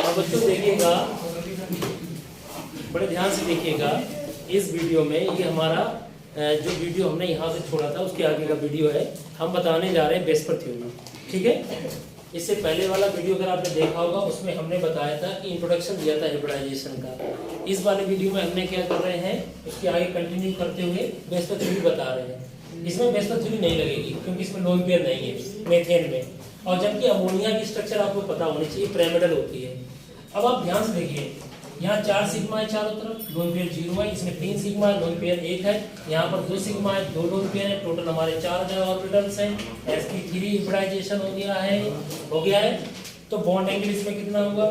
और बच्चों देखिएगा, बड़े ध्यान से देखिएगा इस वीडियो में। ये हमारा जो वीडियो हमने यहाँ से छोड़ा था उसके आगे का वीडियो है। हम बताने जा रहे हैं बेस्पर थ्योरी, ठीक है। इससे पहले वाला वीडियो अगर आपने देखा होगा उसमें हमने बताया था कि इंट्रोडक्शन दिया था हिब्रिडाइजेशन का। इस वाले वीडियो में हमने क्या कर रहे हैं, उसके आगे कंटिन्यू करते हुए बेस्पर थ्योरी बता रहे हैं। इसमें बेस्पर थ्योरी नहीं लगेगी क्योंकि इसमें लोन पेयर नहीं है मेथेन में, और जबकि अमोनिया की स्ट्रक्चर आपको पता होनी चाहिए, पिरामिडल होती है। अब आप ध्यान से देखिए, यहाँ 4 सिग्मा है चारों तरफ, लोन पेयर 0 है, इसमें 3 सिग्मा है, लोन पेयर 1 है। यहाँ पर 2 सिग्मा है, 2 लोन पेयर है, टोटल हमारे 4 ऑर्बिटल्स हैं। sp3 हिब्रिडाइजेशन हो गया है। तो बॉन्ड एंगल इसमें कितना होगा,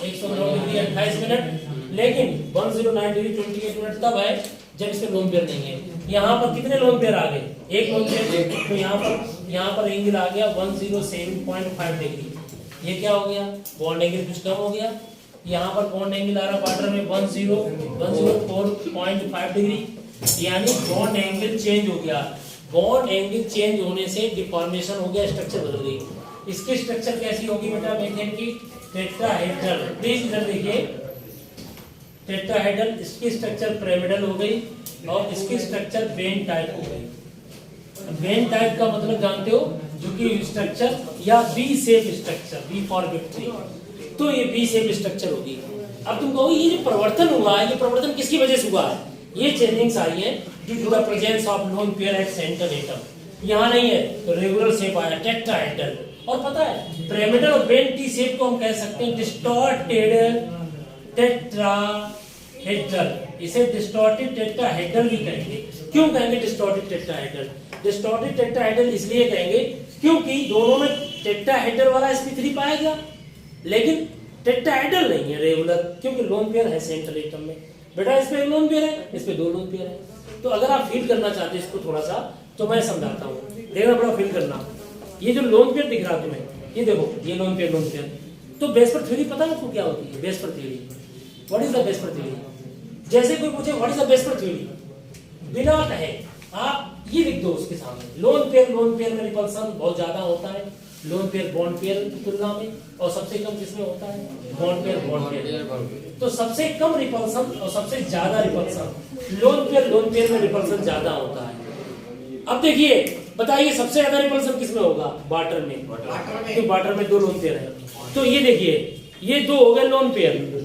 109 डिग्री 28 मिनट। लेकिन 109 डिग्री 28 मिनट तब है जब इसमें लोन पेयर नहीं है। यहाँ पर कितने लोन पेयर आ गए, 1 लोन पेयर। तो यहाँ पर एंगल आ गया 107.5 डिग्री। ये क्या हो गया, बॉन्ड एंगल कुछ कम हो गया। यहाँ पर बॉन्ड एंगल आ रहा पार्टनर में 104.5 डिग्री, यानी बॉन्ड एंगल चेंज हो गया। बॉन्ड एंगल चेंज होने से डिफॉर्मेशन हो गया, स्ट्रक्चर बदल गई। इसकी स्ट्रक्चर कैसी होगी बेटा, मेथेन की टेट्राहेड्रल। प्लीज इधर देखिए, टेट्राहेड्रल। इसकी स्ट्रक्चर पिरामिडल हो गई और इसकी स्ट्रक्चर वेन टाइप हो गई। वेन टाइप का मतलब जानते हो, जो कि स्ट्रक्चर या B shape structure, B for victory, तो ये बी शेप स्ट्रक्चर होगी। अब तुम कहो ये जो परिवर्तन हुआ है, ये परिवर्तन किसकी वजह से हुआ है, ये चेंजिंग्स आई है due to the presence of lone pair at centre atom. यहाँ नहीं है तो रेगुलर शेप आया टेट्राहेड्रल। और पता है पिरामिडल और वेन टी शेप को हम कह सकते हैं डिस्टॉर्टेड टेट्राहेड्रल। इसे डिस्टॉर्टेड टेट्राहेड्रल भी कहेंगे। क्यों कहेंगे डिस्टॉर्टेड टेट्राहेड्रल? डिस्टॉर्टेड टेट्राहेड्रल इसलिए कहेंगे क्योंकि दोनों में टेट्राहेड्रल वाला sp3 पाया गया, लेकिन टेट्राहेड्रल नहीं है रेगुलर, क्योंकि लोन पेयर है सेंट्रल एटम में। बेटा इस पे एक लोन पेयर है, इस पे 2 लोन पेयर है। तो अगर आप फील करना चाहते हैं इसको थोड़ा सा, तो मैं समझाता हूँ, देखना बड़ा फील करना। ये जो लोन पेयर दिख रहा है तुम्हें, ये देखो, ये लोन पेयर। तो बेस्पर थ्योरी पता है आपको क्या होती है? VSEPR theory, what is the VSEPR theory? जैसे कोई पूछे what is the VSEPR theory, बिना कहे आप ये लिख दो उसके सामने, लोन पेयर में रिपल्सन बहुत ज्यादा होता है लोन पेयर बॉन्ड पेयर की तुलना में, और सबसे कम किसमें होता है, बॉन्ड पेयर। तो सबसे कम रिपल्सन और सबसे ज्यादा रिपल्सन लोन पेयर में रिपल्सन ज्यादा होता है। अब देखिए, बताइए सबसे ज्यादा रिपल्सन किसमें होगा, वाटर में। तो वाटर में 2 लोन पेयर है। तो ये देखिए, ये 2 हो गए लोन पेयर,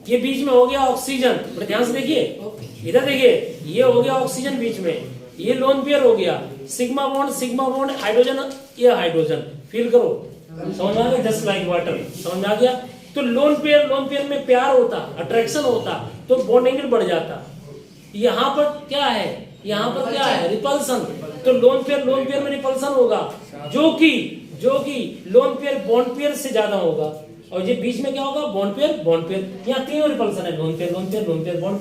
ये बीच में हो गया ऑक्सीजन। बड़े ध्यान से देखिए, इधर देखिए, ये हो गया ऑक्सीजन बीच में, ये लोन पेयर हो गया। सिग्मा बॉन्ड हाइड्रोजन, ये हाइड्रोजन। फील करो, समझ आ गया, जस्ट लाइक वाटर, समझ आ गया। तो लोन पेयर में प्यार होता, अट्रैक्शन होता, तो बॉन्ड एंगल बढ़ जाता। यहाँ पर क्या है, रिपल्सन। तो लोन पेयर में रिपल्सन होगा, जो कि लोन पेयर बॉन्ड पेयर से ज्यादा होगा। और ये बीच में क्या होगा, बॉन्ड पेयर। यहाँ 3 रिपल्सन है, लोन पेयर, बॉन्ड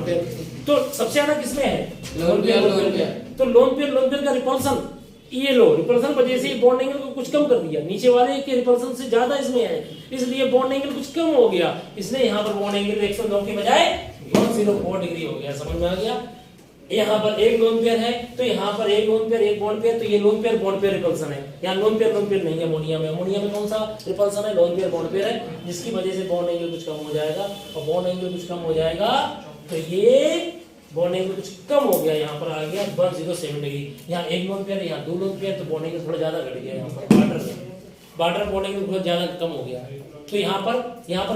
पेयर। तो सबसे ज्यादा किसमें है, लोन पेयर। तो लोन पेयर का रिपल्सन, ये लो रिपल्सन वजह से बॉन्ड एंगल को कुछ कम कर दिया, नीचे वाले के रिपल्सन से ज्यादा इसमें है, इसलिए बॉन्ड एंगल कुछ कम हो गया। इसलिए यहाँ पर बॉन्ड एंगल 109 के बजाय 104 डिग्री हो गया। समझ में आ गया? यहाँ पर 1 लोन पेयर है, तो यहाँ पर 1 लोन पेयर 1 बॉन्ड पेयर, तो ये lone pair bond pair repulsion है। यहाँ लोन पेयर नहीं है अमोनिया में कौन सा रिपल्सन है, लोन पेयर बॉन्ड पेयर है, जिसकी वजह से बॉन्ड एंगल कुछ कम हो जाएगा। और बॉन्ड एंगल कुछ कम हो जाएगा तो ये बॉन्ड एंगल कुछ कम हो गया, यहाँ पर आ गया 107 डिग्री। यहाँ 1 लोन पेयर है, यहाँ 2 लोन पेयर, तो बॉन्ड एंगल थोड़ा ज्यादा घट गया। यहाँ पर वाटर बॉन्ड एंगल बहुत ज्यादा कम हो गया। तो यहाँ पर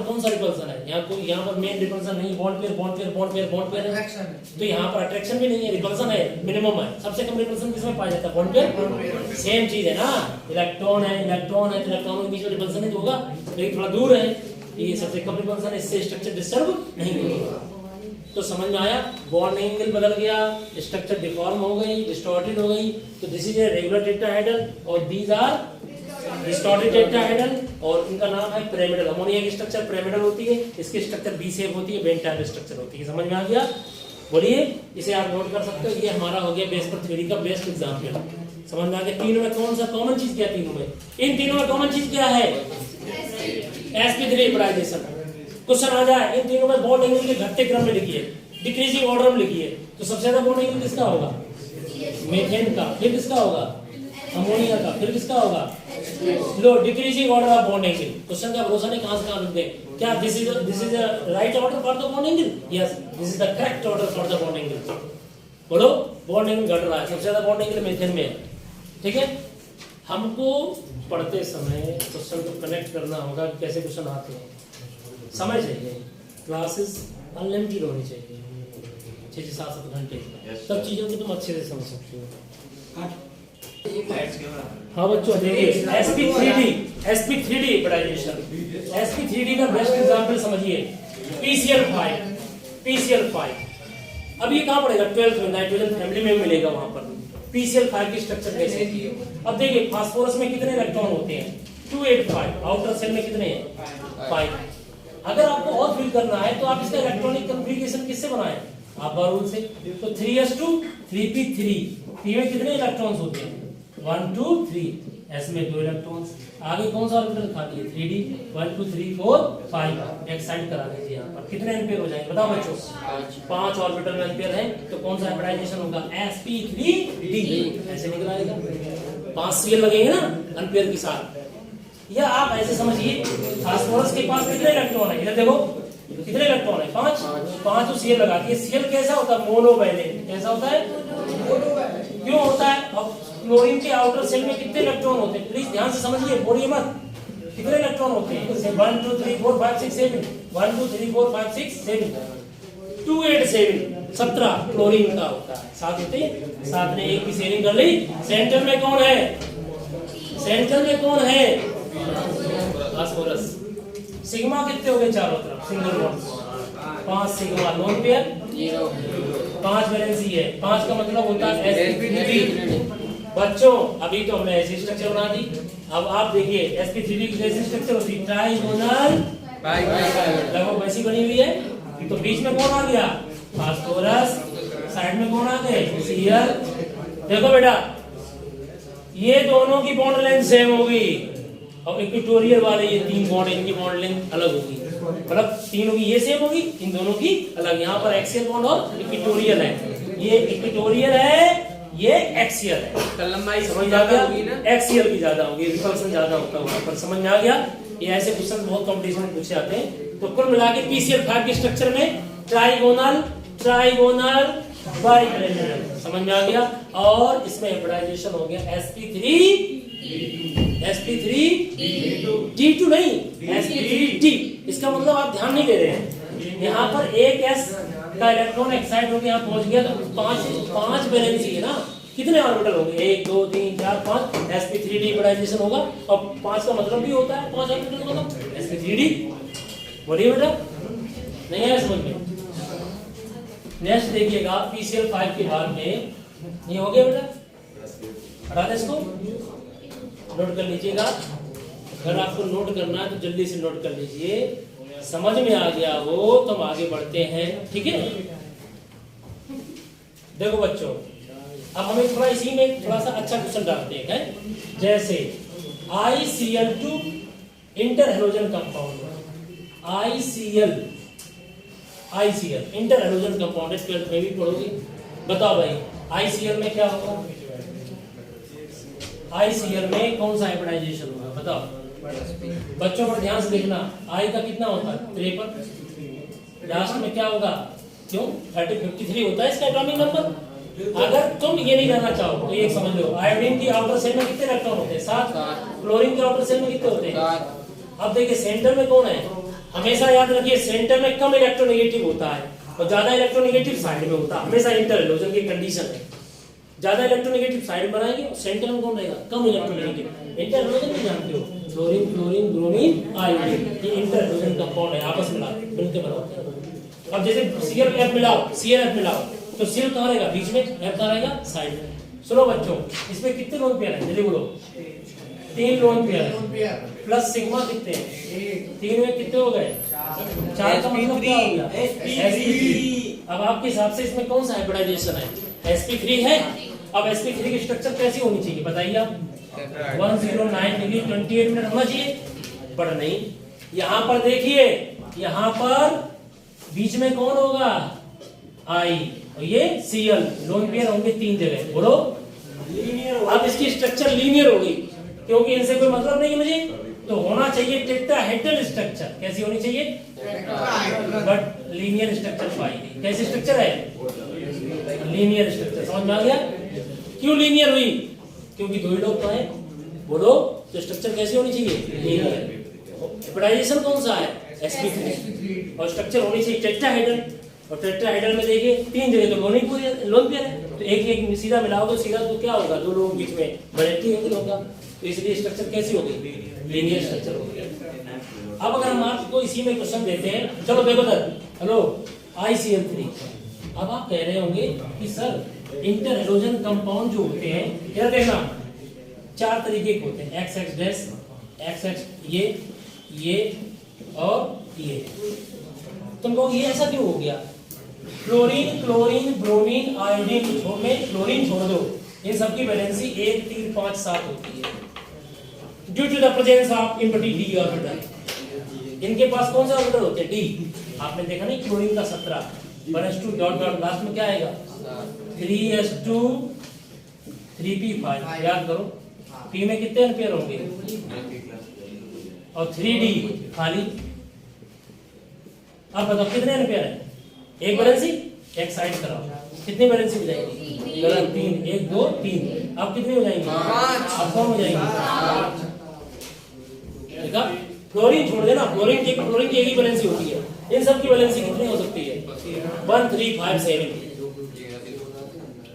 कौन सा रिपल्सन है, यहाँ पर मेन रिपल्सन नहीं, बॉन्ड पेयर है। तो यहाँ पर अट्रैक्शन भी नहीं है, रिपल्सन है, मिनिमम है। सबसे कम रिपल्सन किसमें पाया जाता है, बॉन्ड पेयर। सेम चीज है ना, इलेक्ट्रॉन है, इलेक्ट्रॉन के बीच में रिपल्सन ही तो होगा, लेकिन थोड़ा दूर है, ये सबसे कम रिपल्सन है, इससे स्ट्रक्चर डिस्टर्ब नहीं होगा। तो समझ में आया, बॉन्ड एंगल बदल गया, स्ट्रक्चर डिफॉर्म हो गई, डिस्टॉर्टेड हो गई। तो this is a regular tetrahedral और दीज आर डिस्टॉर्टेड टेट्राहेड्रल, और इनका नाम है पिरामिडल। अमोनिया की स्ट्रक्चर पिरामिडल होती है, इसकी स्ट्रक्चर बी शेप होती है, वेन टाइप स्ट्रक्चर होती है। समझ में आ गया? बोलिए, इसे आप नोट कर सकते हो। ये हमारा हो गया बेस्पर थ्योरी का बेस्ट एग्जांपल। समझ में आ गया? तीनों में कौन सा कॉमन चीज क्या, तीनों में, इन तीनों में कॉमन चीज क्या है, sp3 हिब्रिडाइजेशन। क्वेश्चन आ जाए, इन तीनों में बॉन्ड एंगल के घटते क्रम में लिखिए, डिक्रीजिंग ऑर्डर में लिखिए। तो सबसे ज्यादा बॉन्ड एंगल किसका होगा, मेथेन का। फिर किसका होगा, अमोनिया का। फिर किसका होगा? लो decreasing order of bond angle. Question का भरोसा नहीं, कहां से कहां लिखते हैं। क्या this is right order for the bond angle? Yes, this is the correct order for the bond angle. बोलो, बॉन्ड एंगल घट रहा है, सबसे ज्यादा बॉन्ड एंगल मीथेन में है। ठीक है, हमको पढ़ते समय क्वेश्चन को कनेक्ट करना होगा कि कैसे क्वेश्चन आते हैं। समय चाहिए, क्लासेस अनलिमिटेड होनी चाहिए, 6 से 7 घंटे, सब चीजों को तुम अच्छे से समझ सकते हो। हाँ बच्चों देखिए, sp3d इक्विडाइजेशन, sp3d का बेस्ट एग्जांपल समझिए, PCl5। अब ये कहाँ पड़ेगा? 12th में नाइट्रोजन फैमिली में मिलेगा वहां पर। PCl5 की स्ट्रक्चर कैसे की है? अब देखिए, फास्फोरस में कितने इलेक्ट्रॉन होते हैं? 285। आउटर सेल में कितने हैं? 5। अगर आपको और फिल करना है तो आप इसका इलेक्ट्रॉनिक कॉन्फ़िगरेशन किससे बनाएं? आप रूल से। तो 3s2 3p3, p में कितने इलेक्ट्रॉन्स होते हैं? 1 2 3, s में 2 इलेक्ट्रॉन्स। आगे कौन सा ऑर्बिटल खाली है? 3d। 1 2 3 4 5, एक साइड करा दीजिए। यहाँ पर कितने एम्पियर हो जाएंगे बताओ बच्चों? 5 ऑर्बिटल में एम्पियर है, तो कौन सा हाइब्रिडाइजेशन होगा? sp3d। ऐसे निकल आएगा, 5 सीएल लगेंगे ना एम्पियर के साथ। या आप ऐसे समझिए, फास्फोरस के पास कितने इलेक्ट्रॉन है? इधर देखो कितने इलेक्ट्रॉन है? 5 तो सीएल लगा दिए। सीएल कैसा होता है? मोनोवैलेंट। कैसा होता है? क्यों होता है? अब क्लोरीन के आउटर सेल में कितने इलेक्ट्रॉन होते हैं? प्लीज ध्यान से समझिए, बोलिए मत। कितने इलेक्ट्रॉन होते हैं? 1 2 3 4 5 6 7, 1 2 3 4 5 6 7, 2 8 7, 17 क्लोरीन का होता है। 7 होते हैं, 7 ने एक की शेयरिंग कर ली। सेंटर में कौन है? सेंटर में कौन है? फास्फोरस। सिग्मा कितने हो गए चारों तरफ? Single bond 5 sigma, lone pair 5 valency है। 5 का मतलब होता है sp3d। बच्चों अभी तो हमने ऐसी स्ट्रक्चर बना दी। अब आप देखिए sp3d की जैसी स्ट्रक्चर होती है ट्राइगोनल, लगभग वैसी बनी हुई है। तो बीच में कौन आ गया? फास्फोरस। साइड में कौन आ गए? Cl। देखो बेटा, ये दोनों की बॉन्ड लेंथ सेम होगी, और इक्वेटोरियल वाले ये 3 बॉन्ड, इनकी बॉन्ड लेंथ अलग होगी। मतलब तीनों की ये सेम होगी, इन दोनों की अलग। यहाँ पर एक्सियल बॉन्ड और इक्वेटोरियल है। ये इक्वेटोरियल है, ये एक्सियल है। लंबाई समझ आ गया? एक्सियल की ज्यादा होगी, रिपल्सन ज्यादा होता है पर। समझ में आ गया? ये ऐसे क्वेश्चन बहुत कॉम्पिटिशन में पूछे जाते हैं। तो कुल मिला के PCl5 के स्ट्रक्चर में ट्राइगोनल बाइप्लेनर। समझ में आ गया? और इसमें हाइब्रिडाइजेशन हो गया sp3d2 नहीं, sp3d। इसका मतलब आप ध्यान नहीं दे रहे हैं। यहाँ पर एक s का इलेक्ट्रॉन एक्साइड होकर यहाँ पहुंच गया, तो 5 वैलेंसी है ना। कितने ऑर्बिटल होंगे? 1 2 3 4 5, sp3d हाइब्रिडाइजेशन होगा। और 5 का मतलब भी होता है 5 ऑर्बिटल का मतलब sp3d। बोलिए बेटा, नहीं है समझ में? नेक्स्ट देखिएगा, PCl5 के बाद में ये हो गया बेटा, हटा दे इसको, नोट कर लीजिएगा। अगर आपको नोट करना है तो जल्दी से नोट कर लीजिए। समझ में आ गया हो तो हम आगे बढ़ते हैं। ठीक है, देखो बच्चों, अब हमें थोड़ा इसी में थोड़ा सा अच्छा क्वेश्चन डालते हैं। जैसे ICl2 inter halogen compound, ICl inter halogen compound है, 12th में भी पढ़ोगे। बताओ भाई, ICl में क्या होगा? ICl में कौन सा हाइब्रिडाइजेशन होगा? बताओ बच्चों, पर ध्यान से देखना। I का कितना होता है? 53। लास्ट में क्या होगा? क्यों 53 होता है इसका एटॉमिक नंबर। अगर तुम ये नहीं जानना चाहो तो ये समझ लो, आयोडीन की आउटर सेल में कितने इलेक्ट्रॉन होते हैं? 7। क्लोरीन के आउटर सेल में कितने होते हैं? 7। अब देखिए सेंटर में कौन है? हमेशा याद रखिए, सेंटर में कम इलेक्ट्रोनेगेटिव होता है और ज्यादा इलेक्ट्रोनेगेटिव साइड में होता है। हमेशा इंटर हेलोजन की कंडीशन है, ज्यादा इलेक्ट्रोनेगेटिव साइड बनाएंगे और सेंटर में कौन रहेगा? कम इलेक्ट्रोनेगेटिव। इंटर हेलोजन नहीं जानते हो? क्लोरीन क्लोरीन ब्रोमीन आयोडीन, ये इंटर हेलोजन कंपाउंड है, आपस में मिलकर बनाते हैं। अब जैसे ClF मिलाओ, ClF मिलाओ, तो Cl कहाँ रहेगा? बीच में, F कहाँ रहेगा? साइड में। सुनो बच्चों, इसमें कितने लोन पेयर है? जल्दी बोलो। 3 लोन पेयर है, प्लस सिग्मा कितने हैं? 3 में कितने हो गए? 4 का मतलब क्या हो गया? sp3। अब आपके हिसाब से इसमें कौन सा हाइब्रिडाइजेशन है? sp3 है। अब sp3 की स्ट्रक्चर कैसी होनी चाहिए बताइए आप? 109 डिग्री 28 मिनट होना चाहिए, पर नहीं। यहाँ पर देखिए, यहाँ पर बीच में कौन होगा? I, और ये Cl। लोन पेयर होंगे 3 जगह। बोलो, अब इसकी स्ट्रक्चर लीनियर होगी क्योंकि इनसे कोई मतलब नहीं है मुझे, तो होना चाहिए टेट्राहेड्रल स्ट्रक्चर। कैसी होनी चाहिए? बट लीनियर स्ट्रक्चर पाएगी। कैसी स्ट्रक्चर है? Linear structure. समझ में आ गया? क्यों लीनियर हुई? क्योंकि दो ही लोग तो हैं। बोलो, तो स्ट्रक्चर कैसी होनी चाहिए? लीनियर। हाइब्रिडाइजेशन कौन सा है? sp3। और स्ट्रक्चर होनी चाहिए टेट्राहेड्रल। और टेट्राहेड्रल में देखिए 3 जगह तो लोन पेयर है, तो एक सीधा मिलाओगे सीधा तो क्या होगा? दो लोगों के बीच में वैरायटी होगी होगा, तो इसलिए स्ट्रक्चर कैसी होगी? लीनियर स्ट्रक्चर होगी। अब अगर हम आपको इसी में क्वेश्चन देते हैं, चलो देखो सर, हेलो ICl3। अब आप कह रहे होंगे कि सर इंटर हैलोजन कंपाउंड जो होते हैं, क्या देखना 4 तरीके के होते हैं, XX XX ये और ये। तुम कहोगे ये ऐसा क्यों हो गया? क्लोरीन क्लोरीन ब्रोमीन आयोडीन में क्लोरीन छोड़ दो, इन सबकी वैलेंसी 1 3 5 7 होती है due to the presence of empty d orbital. इनके पास कौन सा ऑर्बिटल होते हैं? डी। आपने देखा नहीं क्लोरीन का 17 1s2 डॉट डॉट लास्ट में क्या आएगा? 3s2 3p5। याद करो p में कितने एम्पियर होंगे? और 3d खाली। अब बताओ कितने एम्पियर है? एक वैलेंसी, एक साइड कराओ, कितनी वैलेंसी हो जाएगी? 3 1 2 3। अब कितनी हो जाएंगी? 5। अब कौन हो जाएंगी? देखा, क्लोरीन छोड़ देना, क्लोरीन की एक ही वैलेंसी होती है। इन सब की वैलेंसी कितनी हो सकती है? 1 3 5 7।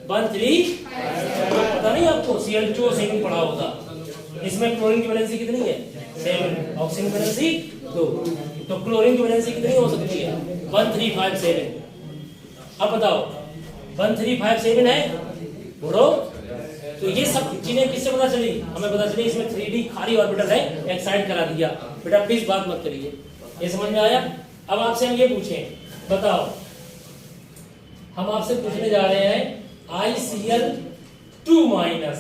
1 3 पता नहीं आपको? Cl2 7 पढ़ा होगा। इसमें क्लोरीन की वैलेंसी कितनी है? 7। ऑक्सीजन की वैलेंसी 2। तो क्लोरीन की वैलेंसी कितनी हो सकती है? 1 3 5 7। अब बताओ 1 3 5 7 है बोलो। तो ये सब चीजें किससे पता चली? हमें पता चली इसमें 3d खाली ऑर्बिटल है, एक साइड करा दिया। बेटा प्लीज बात मत करिए, ये समझ में आया? अब आपसे हम ये पूछें, बताओ, हम आपसे पूछने जा रहे हैं ICl2 माइनस।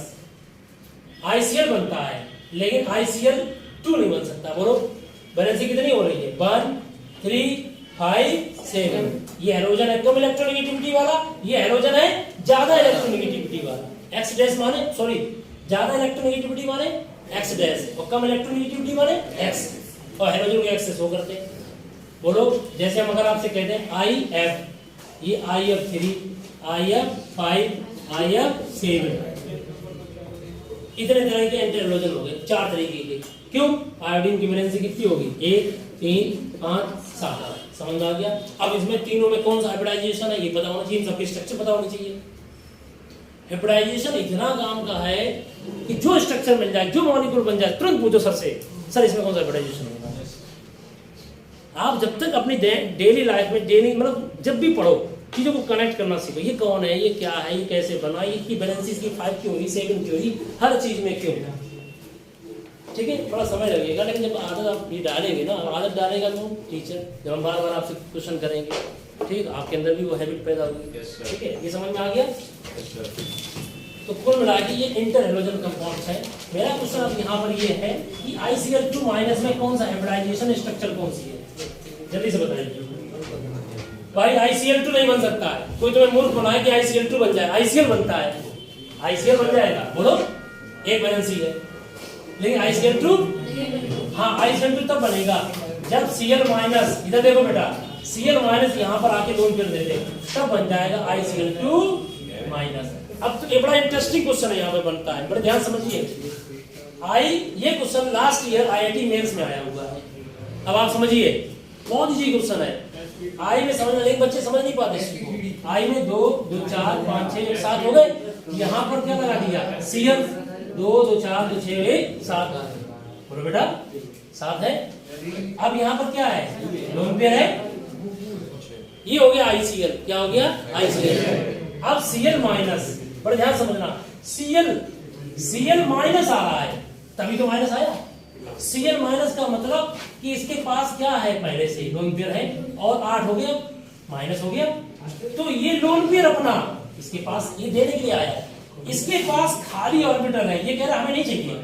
ICl बनता है लेकिन ICl2 नहीं बन सकता। बोलो वैलेंसी कितनी हो रही है? 1 3 5 7। ये हैलोजन है कम इलेक्ट्रोनेगेटिविटी वाला, ये हैलोजन है ज्यादा इलेक्ट्रोनेगेटिविटी वाला। X डैश माने सॉरी ज्यादा इलेक्ट्रोनेगेटिविटी माने X डैश और कम इलेक्ट्रोनेगेटिविटी माने X, और हैलोजन के X से शो करते हैं। बोलो जैसे हम अगर आपसे कहते हैं IF, ये IF3 IF5 IF7, इतने तरह के एंटी हैलोजन हो गए, 4 तरीके के। क्यों? आयोडीन की वैलेंसी कितनी होगी? 1 3 5 7। समझ में आ गया? अब इसमें तीनों में कौन सा हाइब्रिडाइजेशन है ये पता होना चाहिए, सबकी स्ट्रक्चर पता होनी चाहिए। हाइब्रिडाइजेशन इतना काम का है कि जो स्ट्रक्चर मिल जाए, जो मॉलिक्यूल बन जाए, तुरंत पूछो सर से, सर इसमें कौन सा हाइब्रिडाइजेशन होगा। आप जब तक अपनी डेली लाइफ में डेली मतलब जब भी पढ़ो चीजों को कनेक्ट करना सीखो। ये कौन है, ये क्या है, ये कैसे बना, इसकी वैलेंसी इसकी 5 क्यों हुई, 7 क्यों हुई, हर चीज में क्यों। ठीक है, थोड़ा समय लगेगा, लेकिन जब आदत आप ये डालेंगे ना, आदत डालेगा तो टीचर जब हम बार बार आपसे क्वेश्चन करेंगे, ठीक, आपके अंदर भी वो हैबिट पैदा होगी। ठीक है, ये समझ में आ गया? तो कुल मिला के ये इंटर हैलोजन कंपाउंड्स है। मेरा क्वेश्चन अब यहाँ पर ये है कि ICl2 माइनस में कौन सा हाइब्रिडाइजेशन स्ट्रक्चर कौन सी है, जल्दी से बताइए। भाई ICl2 नहीं बन सकता है, कोई तुम्हें मूर्ख बनाए कि ICl2 बन जाए। ICl बनता है, ICl बन जाएगा। बोलो एक वैलेंसी है लेकिन ICl2, हाँ ICl2 तब बनेगा जब Cl माइनस, इधर देखो बेटा, Cl माइनस यहाँ पर आके लोन कर देते, तब बन जाएगा ICl2 माइनस। अब तो ये बड़ा इंटरेस्टिंग क्वेश्चन है यहाँ पे बनता है, बड़े ध्यान समझिए। ये question last year IIT mains में आया हुआ है। अब आप समझिए, बहुत इजी क्वेश्चन है। आई में समझ एक बच्चे समझ नहीं पाते इसको। आई में 2 2 4 5 6 7 हो गए, यहाँ पर क्या लगा दिया? Cl 2 2 4 2 6 1 7। बोलो बेटा 7 है। अब यहाँ पर क्या है? लोन पेयर है, ये हो गया ICl। क्या हो गया? ICl। अब Cl माइनस, बड़े ध्यान समझना, Cl माइनस आ रहा है, तभी तो माइनस आया। Cl माइनस का मतलब कि इसके पास क्या है, पहले से लोन पेयर है और 8 हो गया, माइनस हो गया। तो ये लोन पेयर अपना इसके पास ये देने के लिए आया है, इसके पास खाली ऑर्बिटल है, ये कह रहा हमें नहीं चाहिए।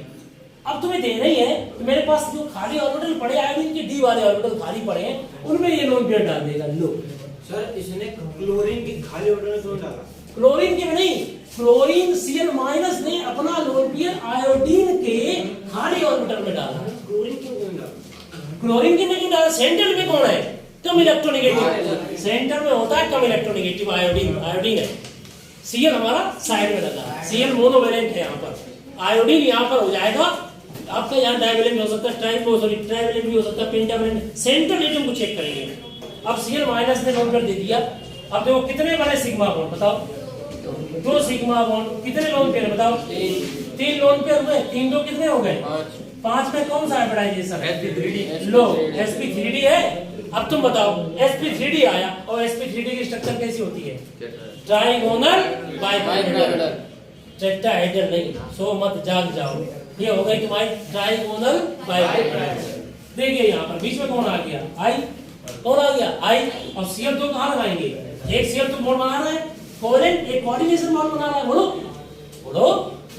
अब तुम्हें देना ही है तो मेरे पास जो खाली ऑर्बिटल पड़े आयोडीन के डी वाले ऑर्बिटल खाली पड़े हैं, उनमें ये लोन पेयर डाल देगा। लो सर, इसने क्लोरीन की खाली ऑर्बिटल क्यों डाला? क्लोरीन के में नहीं, फ्लोरीन Cl माइनस ने अपना लोन पेयर आयोडीन के खाली ऑर्बिटल में डाला। क्लोरीन के में क्यों डाला? सेंटर में कौन है? कम इलेक्ट्रोनेगेटिव। सेंटर में होता है कम इलेक्ट्रोनेगेटिव आयोडीन, आयोडीन है। Cl हमारा साइड में लगा है, Cl मोनोवैलेंट है यहाँ पर, आयोडीन यहाँ पर हो जाएगा आपका, यहाँ डाइवैलेंट हो सकता है, ट्राइवैलेंट भी हो सकता है, पेंटावैलेंट। सेंट्रल एटम को चेक करेंगे। अब Cl माइनस ने लोन पेयर दे दिया। अब देखो कितने बने सिग्मा बॉन्ड बताओ? 2 सिग्मा बॉन्ड। कितने लोन पेयर बताओ? 3 लोन पेयर हुए। 3 2 कितने हो गए? 5 में कौन सा हाइब्रिडाइजेशन? sp3d। लो sp3d है। अब तुम बताओ sp3d आया और sp3d की स्ट्रक्चर कैसी होती है? ट्राइगोनल बाइपिरामिडल, टेट्राहेड्रल नहीं। सो मत जाग जाओ, ये हो गई तुम्हारी ट्राइगोनल बाइपिरामिडल। देखिए यहाँ पर बीच में कौन आ गया? आई। कौन आ गया? आई। और Cl2 कहाँ लगाएंगे? एक Cl2 बॉन्ड बना रहा है, कोवेलेंट, एक कोऑर्डिनेशन बॉन्ड बना रहा है। बोलो बोलो,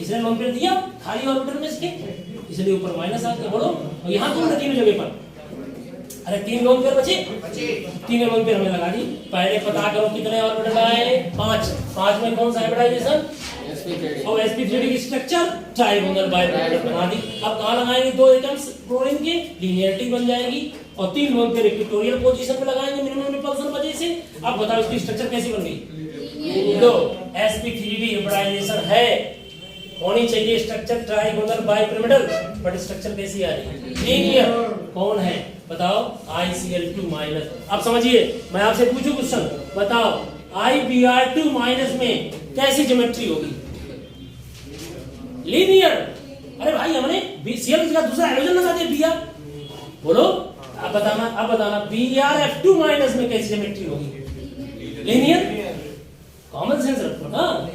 इसने लोन पेयर दिया खाली ऑर्बिटल में इसके, इसलिए ऊपर माइनस आ गया। बोलो, और यहाँ कौन है तीनों जगह पर? अरे 3 लोन पेयर बचे, 3 लोन पेयर हमें लगा दी। पहले पता करो कितने ऑर्बिटल आए? 5। 5 में कौन सा हाइब्रिडाइजेशन? और sp3d की स्ट्रक्चर ट्राइगोनल बाइपिरामिडल बना दी। अब कहाँ लगाएंगे? 2 एटम्स क्लोरीन के, लीनियरिटी बन जाएगी। और 3 लोन पेयर इक्वेटोरियल पोजीशन में लगाएंगे मिनिमम रिपल्सन वजह से। अब बताओ इसकी स्ट्रक्चर कैसी बन गई? लो sp3d हाइब्रिडाइजेशन है, होनी चाहिए structure trigonal bipyramidal, but structure कैसी आ रही? लीनियर। कौन है बताओ? ICl2 minus. अब समझिए, मैं आपसे पूछूं क्वेश्चन, बताओ IBr2 माइनस में कैसी ज्योमेट्री होगी? लीनियर। अरे भाई हमने Cl का दूसरा हाइड्रोजन लगा दिया Br। बोलो अब बताना Brf2 माइनस में कैसी ज्योमेट्री होगी? लीनियर। कॉमन सेंस रखो ना,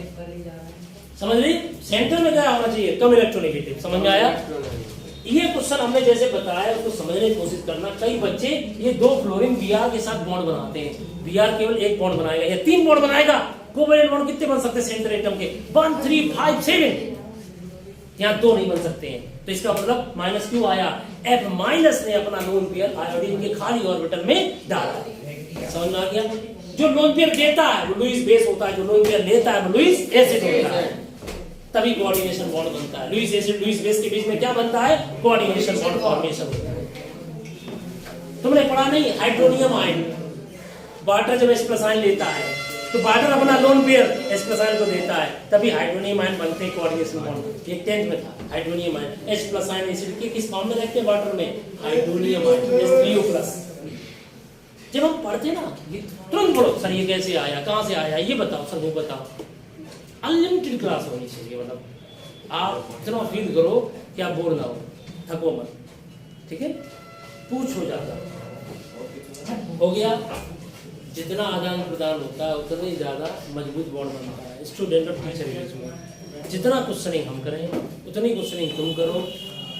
समझ ली? सेंटर में क्या होना चाहिए? कम इलेक्ट्रोनेगेटिव। समझ में आया? ये क्वेश्चन हमने जैसे बताया उसको समझने की कोशिश करना। कई बच्चे ये 2 फ्लोरीन Br के साथ बॉन्ड बनाते हैं, Br केवल एक बॉन्ड बनाएगा या 3 बॉन्ड बनाएगा। कोवेलेंट बॉन्ड कितने बन सकते हैं सेंटर एटम के? 1 3 5 7। यहाँ 2 नहीं बन सकते हैं, तो इसका मतलब माइनस क्यों आया? F माइनस ने अपना लोन पेयर आयोडीन के खाली ऑर्बिटल में डाला। समझ में आ गया? जो लोन पेयर देता है वो लुईस बेस होता है, जो लोन पेयर लेता है वो लुईस एसिड होता है, तभी कोऑर्डिनेशन बॉन्ड बनता है। लुईस एसिड लुईस बेस के बीच में क्या बनता है? कोऑर्डिनेशन बॉन्ड फॉर्मेशन होता है। तुमने पढ़ा नहीं? हाइड्रोनियम आयन, वाटर जब H+ आयन लेता है तो वाटर अपना लोन पेयर H+ आयन को देता है, तभी हाइड्रोनियम आयन बनते हैं कोऑर्डिनेशन बॉन्ड। ये 10th में था hydronium ion. H+ ion acid के किस फॉर्म में रखते हैं वाटर में? Hydronium ion H3O+। जब हम पढ़ते ना तुरंत बोलो सर ये कैसे आया, कहां से आया, ये बताओ सर, वो बताओ। अनलिमिटेड क्लास होनी चाहिए, मतलब आप इतना फील करो कि आप बोर ना हो, थको मत, ठीक है? पूछो ज्यादा। हो गया? जितना आदान प्रदान होता है उतना ही ज्यादा मजबूत बॉन्ड बनता है स्टूडेंट और टीचर के बीच में। जितना क्वेश्चनिंग हम करें उतनी क्वेश्चनिंग तुम करो,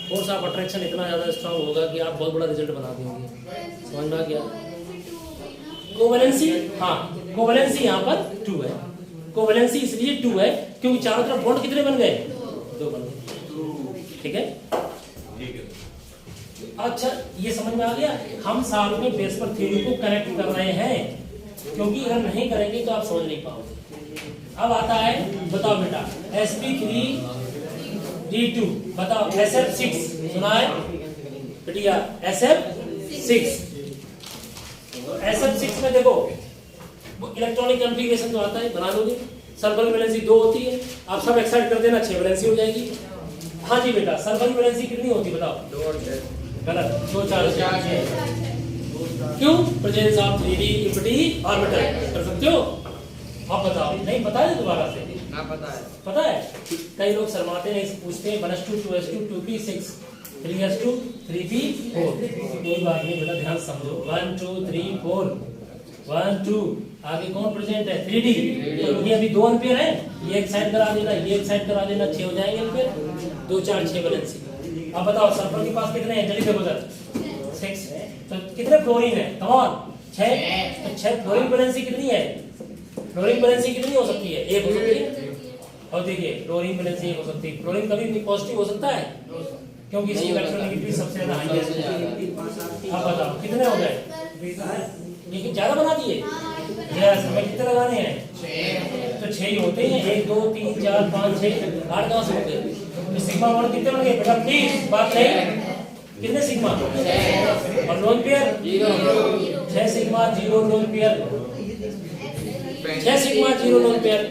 फोर्स ऑफ अट्रैक्शन इतना ज्यादा स्ट्रांग होगा कि आप बहुत बड़ा रिजल्ट बना देंगे। समझ में आ गया? कोवैलेंसी, हाँ कोवैलेंसी यहाँ पर 2 है। कोवैलेंसी इसलिए 2 है क्योंकि चारों तरफ बॉन्ड कितने बन गए? 2 बन गए। ठीक है? अच्छा ये समझ में आ गया? हम साथ में बेस पर थ्योरी को कनेक्ट कर रहे हैं, क्योंकि अगर नहीं करेंगे तो आप समझ नहीं पाओगे। अब आता है, बताओ बेटा sp3d2, बताओ SF6 सुना है बेटिया? SF6 में देखो इलेक्ट्रॉनिक कॉन्फ़िगरेशन तो आता है, बना लोगे। सल्फर की वैलेंसी 2 होती है, आप सब एक्साइड कर देना, 6 वैलेंसी हो जाएगी। हाँ जी बेटा, सल्फर की वैलेंसी कितनी होती है बताओ? 2 और 6। गलत, 2 4 6। क्यों? Presence of 3d empty orbital कर सकते हो? आप बताओ। नहीं पता है दोबारा से? ना पता है। पता है? कई लोग शर्माते हैं, पूछते हैं 1s2 2s2 2p 6 3s2 3p 4। कोई बात नहीं बेटा, ध्यान समझो। 1 2 3 4 1 2, आगे कौन प्रेजेंट है? 3d। तो ये अभी 2 एम्पियर है, ये एक साइड करा देना, ये एक साइड करा देना, 6 हो जाएंगे एम्पियर। 2 4 6 वैलेंसी। अब बताओ सल्फर के पास कितने हैं? जल्दी से बता। 6। तो कितने फ्लोरीन है? कमान 6। तो 6 फ्लोरीन वैलेंसी कितनी है? फ्लोरीन वैलेंसी कितनी हो सकती है? 1 हो सकती है। और देखिए फ्लोरीन वैलेंसी 1 हो सकती है। फ्लोरीन कभी भी पॉजिटिव हो सकता है क्योंकि इसकी इलेक्ट्रोनेगेटिविटी सबसे ज्यादा हाई है। अब बताओ कितने हो गए? लेकिन ज्यादा बना दिए। यस, हमें कितने लगाने हैं? 6। तो 6 ही होते हैं, 1 2 3 4 5 6 8 कहाँ से होते हैं? तो सिग्मा बॉन्ड कितने बन गए बेटा? 30 बात नहीं, कितने सिग्मा? और lone pair 6 sigma 0 lone pair, 6 sigma 0 lone pair.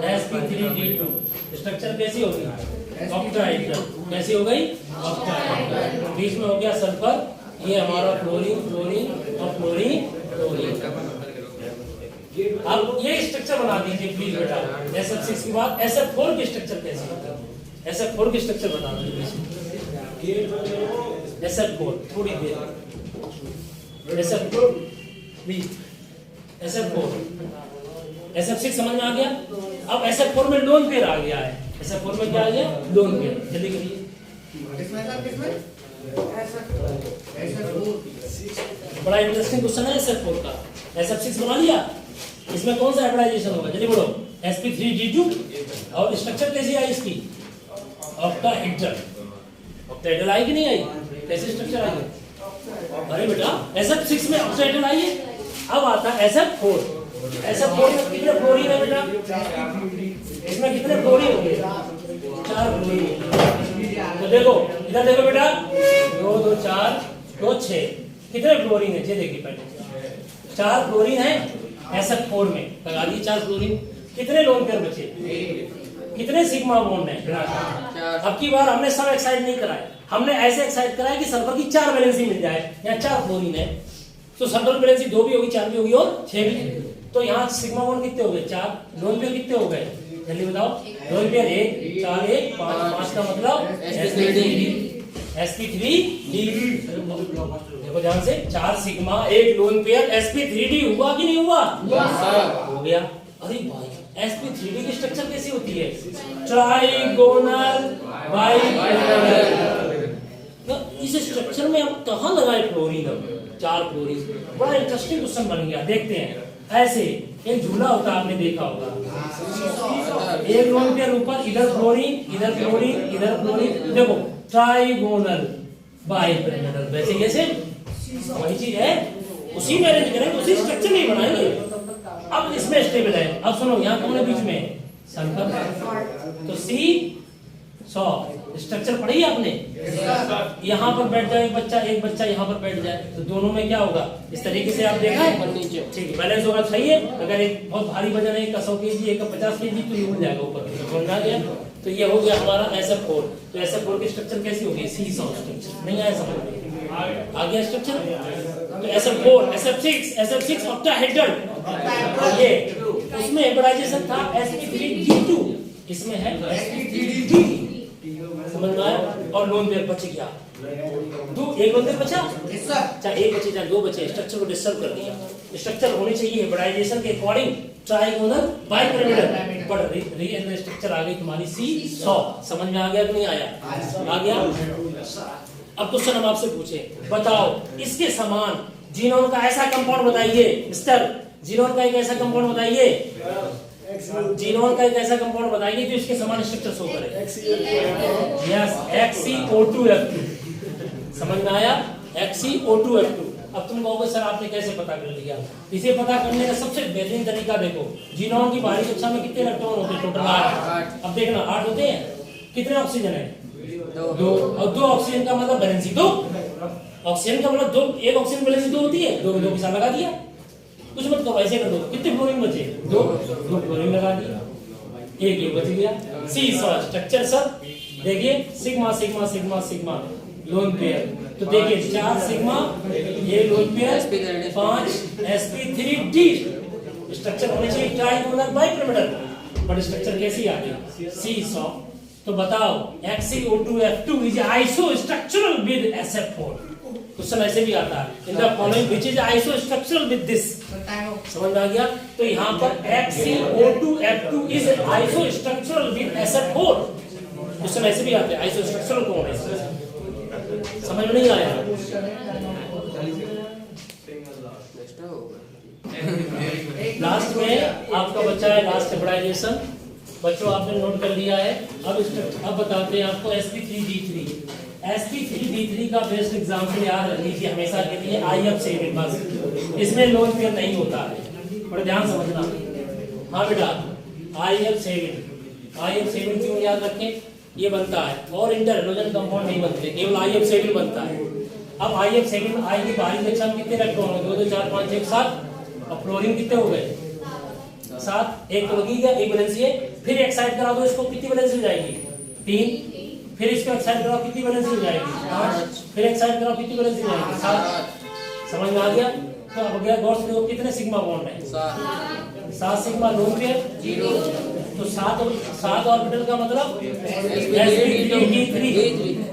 sp3d2 structure कैसी होगी? ऑक्टाहेड्रल। कैसी हो गई? ऑक्टाहेड्रल। बीच में हो गया सल्फर, ये हमारा फ्लोरीन फ्लोरीन और फ्लोरीन फ्लोरीन। अब ये स्ट्रक्चर बना दीजिए प्लीज बेटा। SF6 के बाद SF4 की स्ट्रक्चर कैसी होगी? SF4 की स्ट्रक्चर बता दीजिए। SF4 थोड़ी देर, SF4 SF6 समझ में आ गया। अब SF4 में लोन पेयर आ गया है। SF4 में क्या आ गया? Lone pair. जल्दी करिए। बड़ा इंटरेस्टिंग क्वेश्चन है SF4 का। SF6 बना लिया, इसमें कौन सा हाइब्रिडाइजेशन होगा? जल्दी बोलो। sp3d2 और स्ट्रक्चर कैसी आई इसकी? ऑक्टाहेड्रल। ऑक्टाहेड्रल आई कि नहीं आई? कैसे स्ट्रक्चर आई? अरे बेटा SF6 में ऑक्टाहेड्रल आई है। अब आता है SF4। SF4 में कितने फ्लोरीन है बेटा? इसमें कितने फ्लोरीन होंगे? 4 फ्लोरीन। तो देखो इधर देखो बेटा, 2 2 4 2 6 कितने फ्लोरीन है? ये देखिए पहले 4 फ्लोरीन है SF4 में, लगा दिए 4 फ्लोरीन। कितने लोन पेयर बचे? कितने सिग्मा बॉन्ड है? अब की बार हमने सब एक्साइड नहीं कराया, हमने ऐसे एक्साइड कराया कि सल्फर की 4 वैलेंसी मिल जाए। यहाँ 4 फ्लोरीन है तो सल्फर की वैलेंसी 2 भी होगी, 4 भी होगी और 6 भी। तो यहाँ सिग्मा बॉन्ड कितने हो गए? 4। लोन पेयर कितने हो गए? जल्दी बताओ। लोन पेयर 1 4 1 5 5 का मतलब sp3d। देखो ध्यान से, 4 सिग्मा 1 लोन पेयर sp3d हुआ कि नहीं हुआ? हो गया। अरे भाई sp3d की स्ट्रक्चर कैसी होती है? Trigonal bipyramidal. इस स्ट्रक्चर में अब कहां लगाए फ्लोरीन? अब 4 फ्लोरीन। बड़ा इंटरेस्टिंग क्वेश्चन बन गया, देखते हैं। ऐसे एक झूला होता है, आपने देखा होगा, एक लोन पेयर ऊपर, इधर फ्लोरीन इधर फ्लोरीन इधर फ्लोरीन। देखो ट्राइगोनल बाइपिरामिडल। वैसे कैसे वही चीज है, उसी में अरेंज करेंगे, उसी स्ट्रक्चर में बनाएंगे। अब इसमें स्टेबल है। अब सुनो, यहाँ कौन है बीच में? सल्फर। तो C100 स्ट्रक्चर पढ़ी आपने? यहाँ पर बैठ जाए एक बच्चा यहाँ पर बैठ जाए तो दोनों में क्या होगा? इस तरीके से आप देखा है? ठीक है, बैलेंस होगा। सही है। अगर एक बहुत भारी वजन है, 100 केजी, एक 50 केजी, तो ये उड़ जाएगा ऊपर, समझ आ गया? तो ये हो गया हमारा SF4। तो SF4 की स्ट्रक्चर कैसी होगी? C100 structure. नहीं आया समझ में? आ गया स्ट्रक्चर। तो SF4 SF6 ऑक्टाहेड्रल। ये उसमें हाइब्रिडाइजेशन था sp3d2, इसमें है sp3d। समझ में आया? और लोन पेयर बच गया 2, एक लोन पेयर बचा, चाहे 1 बचे चाहे 2 बचे, स्ट्रक्चर को डिस्टर्ब कर दिया। स्ट्रक्चर होनी चाहिए हाइब्रिडाइजेशन के according trigonal bipyramidal, but real structure आ गई तुम्हारी C100। समझ में आ गया कि नहीं आया? आ गया। अब क्वेश्चन हम आपसे पूछे, बताओ इसके समान जीनोन का ऐसा कंपाउंड बताइए। मिस्टर, जीनोन का एक ऐसा कंपाउंड बताइए, जीनोन का एक ऐसा कंपाउंड बताइए जो इसके समान स्ट्रक्चर शो करे। Yes, XeO2F2। समझ में आया? XeO2F2। अब तुम कहोगे सर आपने कैसे पता कर लिया? इसे पता करने का सबसे बेहतरीन तरीका देखो, जीनोन की बाहरी कक्षा में कितने इलेक्ट्रॉन होते हैं? टोटल 8। अब देखना 8 होते हैं। कितने ऑक्सीजन है? 2। और 2 ऑक्सीजन का मतलब वैलेंसी 2। ऑक्सीजन का मतलब 2, एक ऑक्सीजन वैलेंसी 2 होती है। 2 में 2 के साथ लगा दिया, कुछ मत करो, ऐसे कर दो। कितने फ्लोरीन बचे? 2 फ्लोरीन लगा दिया, एक ये बच गया। C100 स्ट्रक्चर सर देखिए, sigma sigma sigma sigma lone pair. तो देखिए 4 सिग्मा, ये लोन पेयर, 5 sp3d। स्ट्रक्चर होनी चाहिए ट्राइगोनल बाइपिरामिडल, बट स्ट्रक्चर कैसी आ गई? C100। तो बताओ XeO2F2 is isostructural with SF4। Question ऐसे भी आता है, in the following which is isostructural with this. समझ में आ गया? तो यहाँ पर XeO2F2 is isostructural with SF4। Question ऐसे भी आते हैं, आइसोस्ट्रक्चरल कौन है? समझ में नहीं आया? लास्ट में आपका बच्चा है लास्ट हाइब्रिडाइजेशन। बच्चों आपने नोट कर लिया है। अब बताते हैं आपको sp3d3। sp3d3 का बेस्ट एग्जाम्पल याद रख लीजिए हमेशा के लिए, IF7 बस। इसमें लोन पेयर नहीं होता है। बड़े ध्यान समझना। हाँ बेटा, IF7 क्यों याद रखें, ये बनता है और इंटर हेलोजन कंपाउंड नहीं बनते, केवल IF7 बनता है। अब IF7 आई की बाहरी कक्षा में कितने इलेक्ट्रॉन हो, 2 2 4 5 6 7, और फ्लोरीन कितने हो गए 7, एक तो लगी गया, एक वैलेंसी है। फिर एक्साइड करा दो इसको, कितनी वैलेंसी हो जाएगी 3, फिर इसको एक्साइड कराओ, कितनी वैलेंसी हो जाएगी 5, फिर एक्साइड कराओ, कितनी वैलेंसी हो जाएगी 7। समझ में आ गया? तो अब गया गौर से देखो कितने सिग्मा बॉन्ड है, 7 सिग्मा लोन पेयर 0, तो 7 ऑर्बिटल का मतलब sp3d3।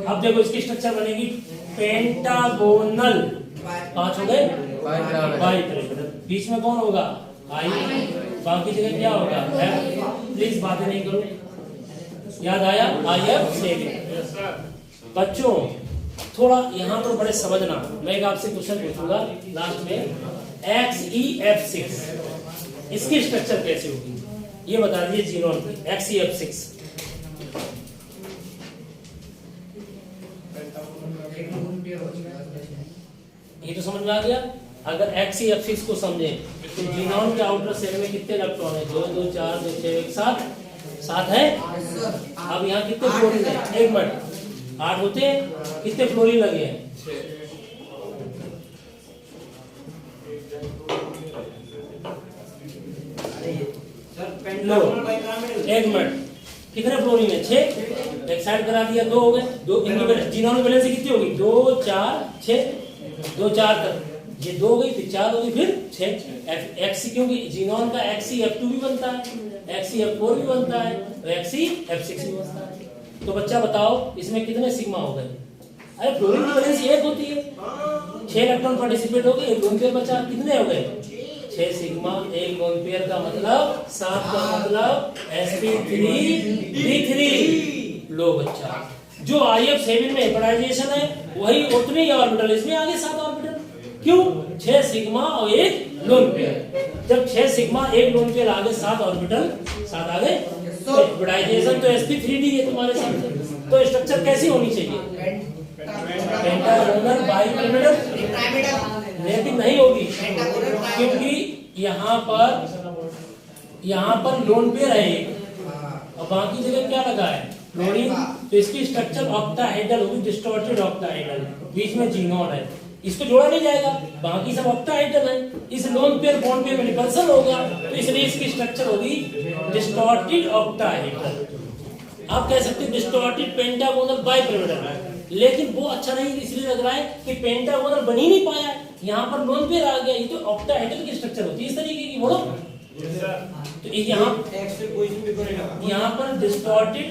अब देखो इसकी स्ट्रक्चर बनेगी पेंटागोनल, 5 हो गए बाइपिरामिडल। बीच में कौन होगा I, बाकी जगह क्या होगा F। प्लीज बातें नहीं करो, याद आया IF7। बच्चों थोड़ा यहाँ पर बड़े समझना, मैं एक आपसे क्वेश्चन पूछूंगा लास्ट में, XeF6 इसकी स्ट्रक्चर कैसे होगी ये बता दीजिए जीनोन की। XeF6 ये तो समझ में आ गया। अगर XeF6 को समझे तो जीनोन के आउटर सेल में कितने इलेक्ट्रॉन है, 2 2 4 2 6 1 7 है। अब यहाँ कितने फ्लोरीन है, 1 मिनट 8 होते हैं, कितने फ्लोरीन लगे हैं 1 मिनट, कितने फ्लोरीन है 6, एक्साइड करा दिया 2 हो गए, 2 इनकी जीनोन की वैलेंसी कितनी होगी 2 4 6, 2 4 तक, ये 2 हो गई, फिर 4 होगी, फिर 6। एक्सी क्योंकि जीनोन का XeF2 भी बनता है, XeF4 भी बनता है, तो XeF6 भी बनता है। तो बच्चा बताओ इसमें कितने सिग्मा हो गए? अरे फ्लोरीन की वैलेंसी 1 होती है, 6 इलेक्ट्रॉन पार्टिसिपेट हो गए, 1 लोन पेयर बचा, कितने हो गए 6 सिग्मा, 1 लोन पेयर का मतलब 7 का मतलब sp3d3। लो बच्चा, जो IF7 में हेबराइजेशन है वही उतने ही ऑर्बिटल इसमें आगे 7 ऑर्बिटल। क्यों? 6 सिग्मा और 1 लोन पेयर। जब 6 सिग्मा 1 लोन पेयर आगे 7 ऑर्बिटल 7 आगे, तो हेबराइजेशन तो sp3d है तुम्हारे सामने। तो स्ट्रक्चर कैसी होनी चाहिए, पेंटागोनल बाइपिरामिडल, लेकिन नहीं होगी क्योंकि यहाँ पर लोन पेयर है एक और बाकी जगह क्या लगा है फ्लोरीन, तो इसकी स्ट्रक्चर ऑक्टाहेड्रल होगी, डिस्टॉर्टेड ऑक्टाहेड्रल, बीच में जीनोन है, इसको जोड़ा नहीं जाएगा, बाकी सब ऑक्टाहेड्रल है। इस लोन पेयर बॉन्ड पेयर में रिपल्सन होगा, तो इसलिए इसकी स्ट्रक्चर होगी डिस्टॉर्टेड ऑक्टाहेड्रल। आप कह सकते हैं डिस्टॉर्टेड पेंटागोनल बाइपिरामिडल, लेकिन वो अच्छा नहीं इसलिए लग रहा है कि पेंटागोनल बन ही नहीं पाया, यहाँ पर लोन पेयर आ गया, ये तो ऑक्टाहेड्रल की स्ट्रक्चर होती है इस तरीके की। बोलो तो यहाँ पर डिस्टॉर्टेड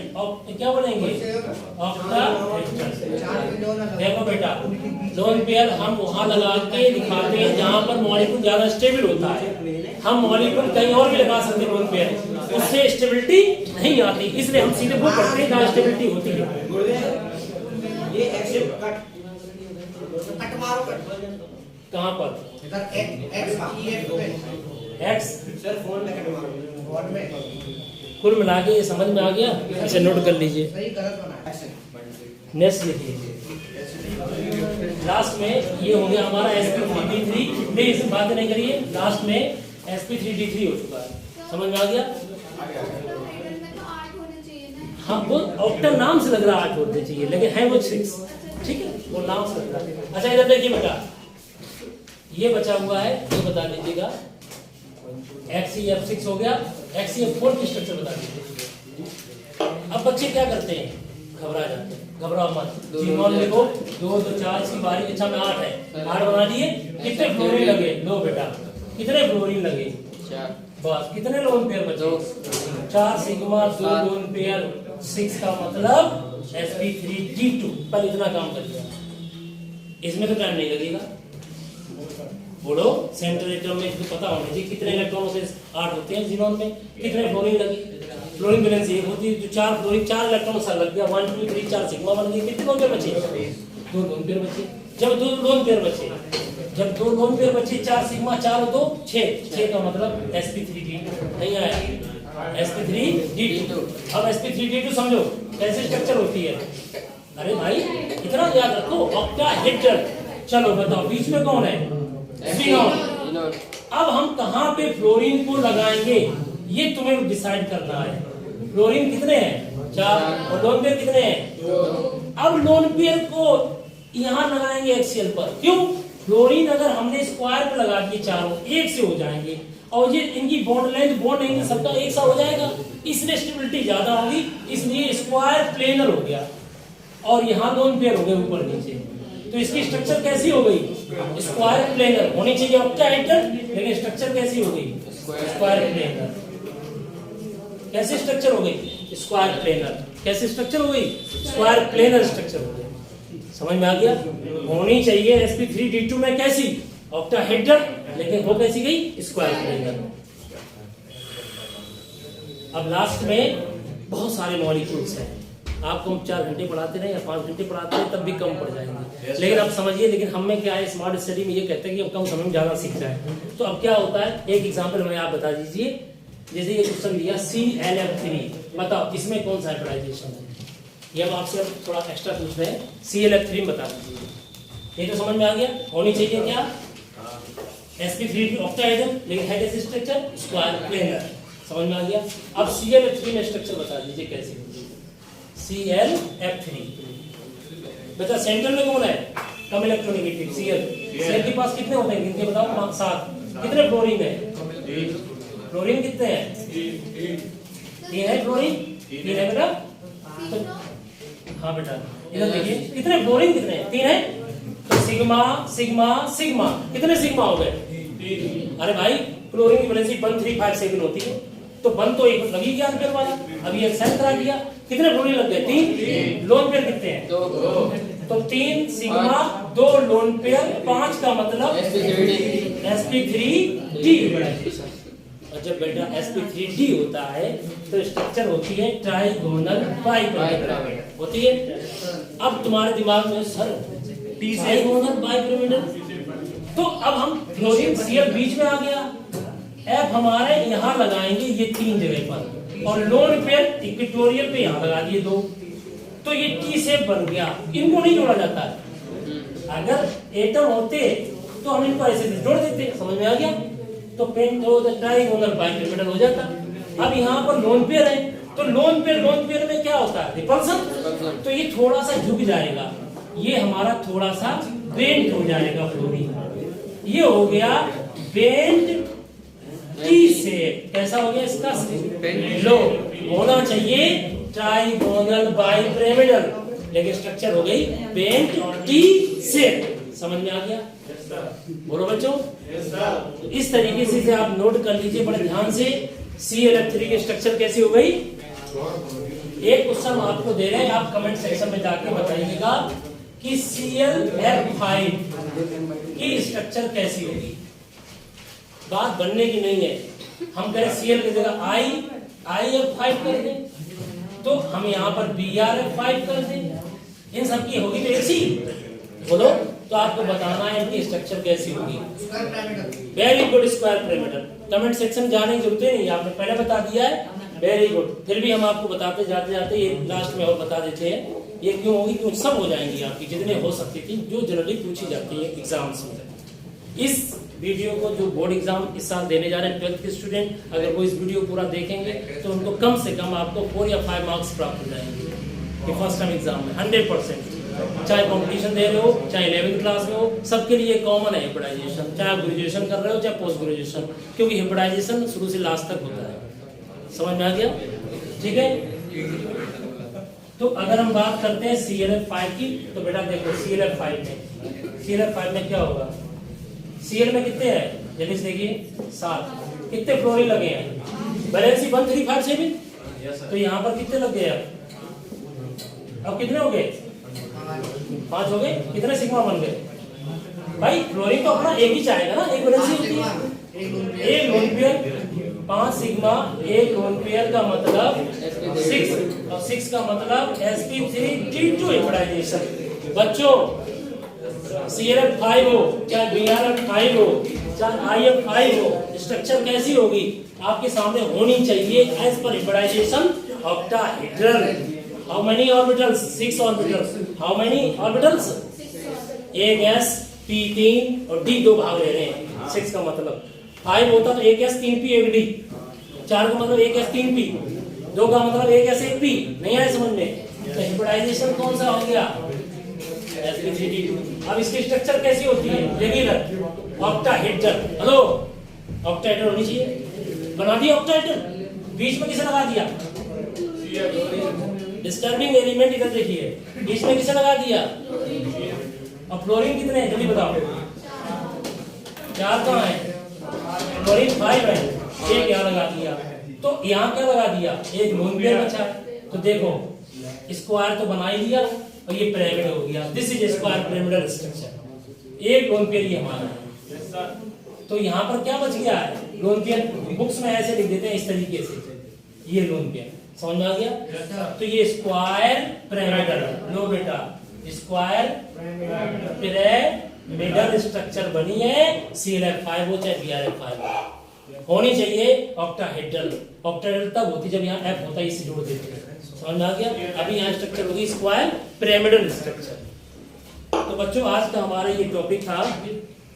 क्या बोलेंगे ऑक्टाहेड्रल। देखो बेटा लोन पेयर हम वहां लगा के दिखाते हैं जहां पर मॉलिक्यूल ज्यादा स्टेबल होता है, हम मॉलिक्यूल कहीं और भी लगा सकते हैं लोन पेयर, उससे स्टेबिलिटी नहीं आती, इसलिए हम सीधे वो करते हैं जहां स्टेबिलिटी होती है। ये कट मारो कहां पर एक्स सर फोन में कट मारो, फोन में कुल मिला के ये समझ में आ गया, इसे नोट कर लीजिए। सही गलत बना नेक्स्ट लिखिए, लास्ट में ये हो गया हमारा sp3d3। प्लीज बात नहीं करिए, लास्ट में sp3d3 हो चुका है, समझ में आ गया। हाँ वो ऑक्टल नाम से लग रहा है 8 होने चाहिए, लेकिन है वो 6, ठीक है, वो नाम से लग रहा है। अच्छा इधर देखिए बेटा, ये बचा हुआ है, ये बता दीजिएगा XeF6 हो गया, XeF4 की स्ट्रक्चर बता दीजिए। अब बच्चे क्या करते हैं, घबरा जाते हैं, घबराओ मत, जीनोन लिखो 2 2 4 इसकी बारी अच्छा में 8 है, 8 बना दिए, कितने फ्लोरीन लगे, लो बेटा कितने फ्लोरीन लगे 4, बस कितने लोन पेयर बचे 4 सिग्मा 2 लोन पेयर 6 का मतलब sp3d2। पर इतना काम कर दिया, इसमें तो टाइम नहीं लगेगा। बोलो सेंट्रल एटम में तो पता होना चाहिए कितने इलेक्ट्रॉन होते हैं, 8 होते हैं जीनोन में, कितने फ्लोरीन लगे, फ्लोरीन वैलेंसी 1 होती है, जो 4 फ्लोरीन 4 इलेक्ट्रॉन सा लग गया, 1 2 3 4 सिग्मा बन गए, कितने लोन पेयर बचे 2 लोन पेयर बचे। जब 2 लोन पेयर बचे, जब 2 लोन पेयर बचे 4 सिग्मा 4 और 2 6 का मतलब sp3d2 नहीं आया, sp3d2। अब sp3d2 समझो कैसे स्ट्रक्चर होती है। अरे भाई इतना याद रखो ऑक्टाहेड्रल। चलो बताओ बीच में कौन है जीनोन। अब हम कहां पे फ्लोरीन को लगाएंगे ये तुम्हें डिसाइड करना है। फ्लोरीन कितने हैं 4 और लोन पेयर कितने हैं 2। अब लोन पेयर को यहां लगाएंगे एक्सियल पर। क्यों? फ्लोरीन अगर हमने स्क्वायर पे लगा दिए चारों एक से हो जाएंगे और ये इनकी बॉन्ड लेंथ बॉन्ड एंगल सबका एक सा हो जाएगा, इसलिए स्टेबिलिटी ज्यादा होगी, इसलिए स्क्वायर प्लेनर हो गया और यहाँ लोन पेयर हो गए ऊपर नीचे। तो इसकी स्ट्रक्चर कैसी हो गई? स्क्वायर प्लेनर होनी चाहिए ऑक्टाहेड्रल, लेकिन स्ट्रक्चर कैसी हो गई? Square planar. कैसे स्ट्रक्चर हो गई? Square planar. कैसे स्ट्रक्चर हो गई? स्क्वायर प्लेनर स्ट्रक्चर हो गई। समझ में आ गया? होनी चाहिए sp3d2 में कैसी? ऑक्टाहेड्रल, लेकिन हो कैसी गई? Square planar. अब लास्ट में बहुत सारे मॉलिक्यूल्स हैं, आपको हम 4 घंटे पढ़ाते रहे या 5 घंटे पढ़ाते रहे तब भी कम पड़ जाएंगे। लेकिन अब समझिए, लेकिन हम में क्या है स्मार्ट स्टडी में ये कहते हैं कि हम कम समय में ज्यादा सीख जाए। तो अब क्या होता है, एक एग्जांपल हमें आप बता दीजिए। जैसे ये क्वेश्चन दिया ClF3, बताओ इसमें कौन सा हाइब्रिडाइजेशन है? ये हम आपसे अब थोड़ा एक्स्ट्रा पूछ रहे हैं, ClF3 में बता दीजिए। ये तो समझ में आ गया। होनी चाहिए क्या? sp3 ऑक्टाहेड्रल, लेकिन है कैसे स्ट्रक्चर? Square planar. समझ में आ गया। अब ClF3 में स्ट्रक्चर बता दीजिए कैसी होगी? ClF3 बता, सेंटर में कौन है? कम इलेक्ट्रोनेगेटिव Cl के पास कितने होते हैं? गिनके बताओ। 7। कितने फ्लोरीन है? फ्लोरीन कितने हैं? 3 है फ्लोरीन। 3 है बेटा? हाँ बेटा, इधर देखिए कितने फ्लोरीन कितने हैं? 3 है। तो सिग्मा सिग्मा सिग्मा, कितने सिग्मा हो गए? 3। अरे भाई क्लोरीन की वैलेंसी 1357 होती है, तो 1 तो एक लगी गया पेयर वाला, अभी ये सेट करा दिया। कितने फ्लोरीन लग गए? 3। लोन पेयर कितने हैं? 2। तो 3 सिग्मा 2 लोन पेयर, 5 का मतलब sp3d। और जब बेटा sp3d होता है तो स्ट्रक्चर होती है ट्राइगोनल बाइपिरामिडल होती है। अब तुम्हारे दिमाग में सर ट्राइगोनल बाइपिरामिडल, तो अब हम फ्लोरीन Cl बीच में आ गया, F हमारे यहाँ लगाएंगे ये 3 जगह पर, और लोन पेयर इक्वेटोरियल पे यहाँ लगा दिए 2, तो ये T शेप बन गया। इनको नहीं जोड़ा जाता है। अगर एटम होते तो हम इनको ऐसे जोड़ देते। समझ में आ गया? तो ट्राइगोनल बाइपिरामिडल हो जाता। अब यहाँ पर लोन पेयर है, तो लोन पेयर में क्या होता है? रिपल्सन। तो ये थोड़ा सा झुक जाएगा, ये हमारा थोड़ा सा बेंड हो जाएगा फ्लोरीन। ये हो गया बेंड T शेप। कैसा हो गया इसका? लो होना चाहिए ट्राइगोनल बाइपिरामिडल, लेकिन स्ट्रक्चर हो गई बेंड T शेप। समझ में आ गया? बोलो बच्चों। इस तरीके से आप नोट कर लीजिए बड़े ध्यान से। ClF3 की स्ट्रक्चर कैसी हो गई? एक क्वेश्चन आपको दे रहे हैं, आप कमेंट सेक्शन में जाकर बताइएगा कि ClF5 की स्ट्रक्चर कैसी होगी। बात बनने की नहीं है, हम करें Cl की जगह IF5 कर दें, तो हम यहाँ पर BrF5 कर दें, इन सब की होगी तो एक सी। बोलो, तो आपको बताना है इनकी स्ट्रक्चर कैसी होगी। Very good, square pyramidal. Comment section जाने की जरूरत नहीं, आपने पहले बता दिया है। Very good. फिर भी हम आपको बताते जाते जाते ये लास्ट में और बता देते हैं ये क्यों होगी, क्यों सब हो जाएंगी आपकी जितने हो सकती थी जो जनरली पूछी जाती है एग्जाम्स में। इस वीडियो को जो बोर्ड एग्जाम इस साल देने जा रहे हैं 12th के स्टूडेंट, अगर वो इस वीडियो पूरा देखेंगे तो उनको कम से कम आपको 4 या 5 मार्क्स प्राप्त हो जाएंगे ये फर्स्ट टाइम एग्जाम में 100%। चाहे कंपटीशन दे रहे हो, चाहे 11th क्लास में हो, सबके लिए कॉमन है हिब्रिडाइजेशन, चाहे आप ग्रेजुएशन कर रहे हो चाहे पोस्ट ग्रेजुएशन, क्योंकि हिब्रिडाइजेशन शुरू से लास्ट तक होता है। समझ में आ गया? ठीक है। तो अगर हम बात करते हैं ClF5 की, तो बेटा देखो ClF5 में क्या होगा? Cl में कितने हैं? जल्दी से देखिए 7। कितने फ्लोरीन लगे हैं? वैलेंसी 1357, तो यहाँ पर कितने लग गए? अब कितने हो गए? 5 हो गए। कितने सिग्मा बन गए? भाई फ्लोरीन तो अपना एक ही चाहेगा ना, एक वैलेंसी होती है। एक लोन पेयर 5 सिग्मा, एक लोन पेयर का मतलब 6, और 6 का मतलब sp3d2 हिब्रिडाइजेशन। बच्चों ClF5 हो चाहे BrF5 हो चाहे IF5 हो, स्ट्रक्चर कैसी होगी आपके सामने होनी चाहिए एज पर hybridisation octahedral. How many orbitals? 6 orbitals. How many orbitals? एक s p3 और d 2 भाग ले रहे हैं। 6 का मतलब आई होता तो 1s 3p एक डी, 4 का मतलब 1s 3p, 2 का मतलब 1s 1p, नहीं आया समझ में? तो हाइब्रिडाइजेशन कौन सा हो गया? sp3d2। अब इसकी स्ट्रक्चर कैसी होती है? Regular octahedral. हेलो, ऑक्टाहेड्रल होनी चाहिए, बना दिया ऑक्टाहेड्रल। बीच में किसे लगा दिया? डिस्टर्बिंग एलिमेंट इधर देखिए, बीच में किसे लगा दिया? और फ्लोरीन कितने हैं जल्दी बताओ? 4 कहाँ है? फ्लोरीन 5 है, एक यहाँ लगा दिया। तो यहाँ क्या लगा दिया? एक लोन पेयर बचा है। तो देखो स्क्वायर तो बना ही दिया और ये पिरामिड हो गया। This is square pyramidal structure. एक लोन पेयर ये हमारा है। तो यहाँ पर क्या बच गया है? लोन पेयर बुक्स में ऐसे लिख देते हैं इस तरीके से, ये लोन पेयर। समझ में आ गया? तो ये स्क्वायर पिरामिडल, लो बेटा, स्क्वायर पिरामिडल स्ट्रक्चर बनी है। ClF5 हो चाहे BrF5 होनी चाहिए ऑक्टाहेड्रल। ऑक्टाहेड्रल तब होती जब यहाँ F होता है, इसे जोड़ देते हैं। समझ में आ गया? अभी यहाँ स्ट्रक्चर होगी स्क्वायर पिरामिडल स्ट्रक्चर। तो बच्चों आज का हमारा ये टॉपिक था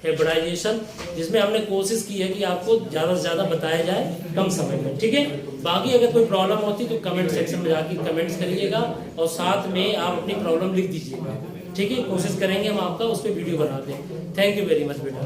हाइब्रिडाइजेशन, जिसमें हमने कोशिश की है कि आपको ज्यादा से ज्यादा बताया जाए कम समय में। ठीक है, बाकी अगर कोई प्रॉब्लम होती तो कमेंट सेक्शन में जाके कमेंट्स करिएगा और साथ में आप अपनी प्रॉब्लम लिख दीजिएगा। ठीक है, कोशिश करेंगे हम आपका उस पर वीडियो बना दें। थैंक यू वेरी मच बेटा।